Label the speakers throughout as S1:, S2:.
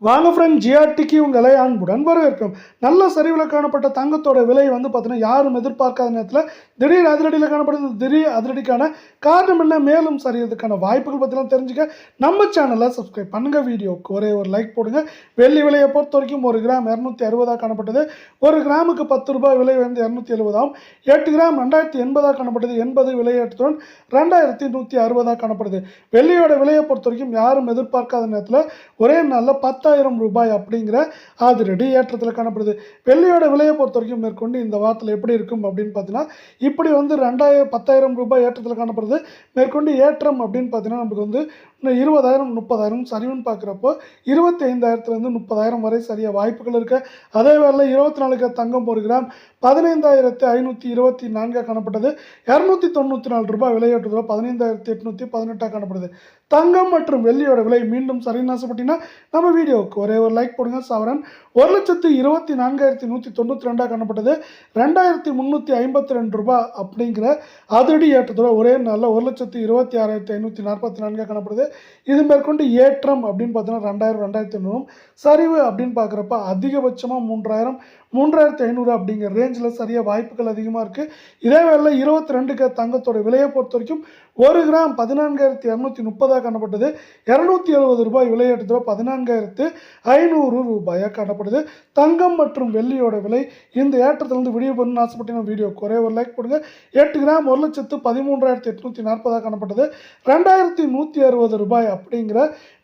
S1: வாங்க ஃப்ரெண்ட், ஜிஆர்டிக்கு உங்களை அன்புடன் வரவேற்கும். நல்ல சரிவில் காணப்பட்ட தங்கத்தோட விலை வந்து பார்த்தீங்கன்னா யாரும் எதிர்பார்க்காத நேரத்தில் திடீர் அதிரடியில் காணப்படுது. திடீர் அதிரடிக்கான காரணம் என்ன, மேலும் சரியறதுக்கான வாய்ப்புகள் பற்றிலாம் தெரிஞ்சுக்க நம்ம சேனலை சப்ஸ்கிரைப் பண்ணுங்க. வீடியோக்கு ஒரே ஒரு லைக் போடுங்க. வெள்ளி விலையை பொறுத்த வரைக்கும் 1 கிராம் 260 காணப்பட்டது. 1 கிராமுக்கு 10 ரூபாய் விலை வந்து 270 ஆகும். 8 கிராம் 2080 காணப்பட்டது. 80 விலையேற்றத்துடன் 2160 காணப்படுது. வெள்ளியோட விலையை பொறுத்த வரைக்கும் யாரும் எதிர்பார்க்காத நேரத்தில் ஒரே நாளில் 10,000 ரூபாய் அப்படிங்கிற அதிரடி ஏற்றத்தில் காணப்படுது. வெள்ளியோட விலையை பொறுத்த வரைக்கும் மேற்கொண்டு இந்த வாரத்தில் எப்படி இருக்கும் அப்படின்னு பார்த்தீங்கன்னா, இப்படி வந்து 10,000 ரூபாய் ஏற்றத்தில் காணப்படுது. மேற்கொண்டு ஏற்றம் அப்படின்னு பார்த்தீங்கன்னா நமக்கு வந்து 20,000 30,000 சரிவுன்னு பார்க்குறப்போ 25,000 30,000 வரை சரியாக வாய்ப்புகள் இருக்கு. அதே வேளையில் 24 தங்கம் 1 கிராம் 15,524 காணப்பட்டது. 294 ரூபாய் விலையேற்றத்தில் 15,818 காணப்படுது. தங்கம் மற்றும் வெள்ளியோட விலை மீண்டும் சரின்னு ஆசைப்பட்டீங்கன்னா நம்ம வீடியோவுக்கு ஒரே ஒரு லைக் போடுங்க. சவரன் 1,24,192 காணப்பட்டது. 2,352 ரூபாய் அப்படிங்கிற அதிரடி ஏற்றத்தோட ஒரே நாளில் 1,26,544 காணப்படுது. இது மேற்கொண்டு ஏற்றம் அப்படின்னு பார்த்தீங்கன்னா 2,000 2,500 சரிவு அப்படின்னு பார்க்குறப்ப அதிகபட்சமாக 3,000 3,500 அப்படிங்கிற ரேஞ்சில் சரியாக வாய்ப்புகள் அதிகமாக இருக்குது. இதே வேலை 22 தங்கத்தோட விலையை பொறுத்த வரைக்கும் 1 கிராம் 14,230 காணப்பட்டது. 270 ரூபாய் விலையேற்றத்தோட 14,500 ரூபாயாக காணப்படுது. தங்கம் மற்றும் வெள்ளியோட விலை இந்த ஏற்றத்திலிருந்து வீடியோ பண்ணணும்னு ஆசைப்பட்டீங்கன்னா வீடியோ ஒரே ஒரு லைக் போடுங்க. 8 கிராம் 1,13,840 காணப்பட்டது. 2,160 ரூபாய் அப்படிங்கிற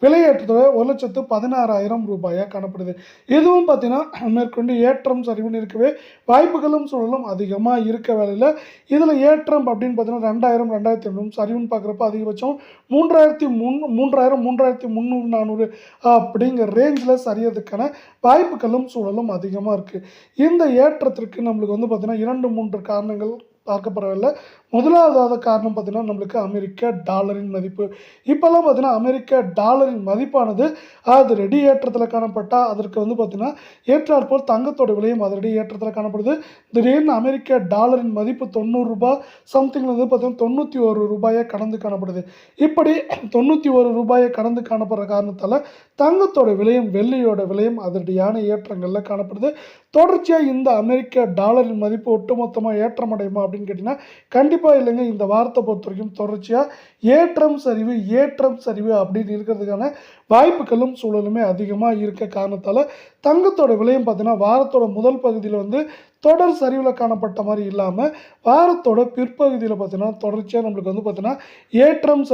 S1: விலையேற்றத்தோட 1,16,000 ரூபாயாக காணப்படுது. இதுவும் பார்த்தீங்கன்னா மேற்கொண்டு ஏற்றம் சரிவுன்னு இருக்கவே வாய்ப்புகளும் சூழலும் அதிகமாக இருக்க வேலையில் இதில் ஏற்றம் அப்படின்னு பார்த்தீங்கன்னா 2,000 2,500 சரிவுன்னு பார்க்குறப்ப அதிகபட்சம் 3,000 3,300 400 அப்படிங்கிற ரேஞ்சில் சரியறதுக்கான வாய்ப்புகளும் சூழலும் அதிகமாக இருக்குது. இந்த ஏற்றத்திற்கு நம்மளுக்கு வந்து பார்த்தீங்கன்னா 2-3 காரணங்கள் பார்க்கப்படவில்லை. முதலாவது காரணம் பார்த்தீங்கன்னா நம்மளுக்கு அமெரிக்க டாலரின் மதிப்பு. இப்போல்லாம் பார்த்தீங்கன்னா அமெரிக்க டாலரின் மதிப்பானது அதிரடி ஏற்றத்தில் காணப்பட்டால் அதற்கு வந்து பார்த்தீங்கன்னா ஏற்றாற்போல் தங்கத்தோட விலையும் அதிரடி ஏற்றத்தில் காணப்படுது. திடீர்னு அமெரிக்க டாலரின் மதிப்பு 90 ரூபாய் சம்திங்கில் வந்து பார்த்தீங்கன்னா 91 ரூபாயை கடந்து காணப்படுது. இப்படி 91 ரூபாயை கடந்து காணப்படுற காரணத்தால் தங்கத்தோட விலையும் வெள்ளியோட விலையும் அதிரடியான ஏற்றங்களில் காணப்படுது. தொடர்ச்சியாக இந்த அமெரிக்க டாலரின் மதிப்பு ஒட்டுமொத்தமாக ஏற்றம் அடையுமா அப்படின்னு கேட்டிங்கன்னா கண்டிப்பாக இல்லைங்க. இந்த வாரத்தை பொறுத்த வரைக்கும் தொடர்ச்சியாக ஏற்றம் சரிவு அப்படின்னு இருக்கிறதுக்கான வாய்ப்புகளும் சூழலுமே அதிகமாக இருக்க காரணத்தால் தங்கத்தோட விலையும் பார்த்தீங்கன்னா வாரத்தோட முதல் பகுதியில் வந்து தொடர் சரிவில் காணப்பட்ட மாதிரி இல்லாமல் வாரத்தோட பிற்பகுதியில் பார்த்தீங்கன்னா தொடர்ச்சியாக நம்மளுக்கு வந்து பார்த்தீங்கன்னா ஏற்றம்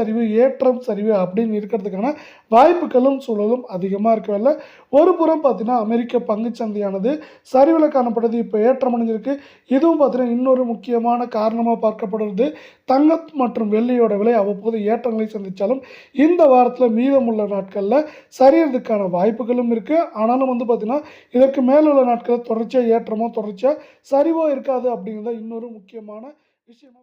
S1: சரிவு அப்படின்னு இருக்கிறதுக்கான வாய்ப்புகளும் சூழலும் அதிகமாக இருக்கவில்லை. ஒரு புறம் பார்த்தீங்கன்னா அமெரிக்க பங்குச்சந்தையானது சரிவில் காணப்படுது, இப்போ ஏற்றம் அடைஞ்சிருக்கு. இதுவும் பார்த்தீங்கன்னா இன்னொரு முக்கியமான காரணமாக பார்க்கப்படுறது தங்கம் மற்றும் வெள்ளியோட விலை அவ்வப்போது ஏற்றங்களை சந்தித்தாலும் இந்த வாரத்தில் மீதமுள்ள நாட்களில் சரியறதுக்கான வாய்ப்புகளும் இருக்குது. ஆனாலும் வந்து பார்த்தீங்கன்னா இதற்கு மேலுள்ள நாட்களில் தொடர்ச்சியாக ஏற்றமோ தொடர்ச்சியாக சரிவோ இருக்காது அப்படிங்கிறத இன்னொரு முக்கியமான விஷயமா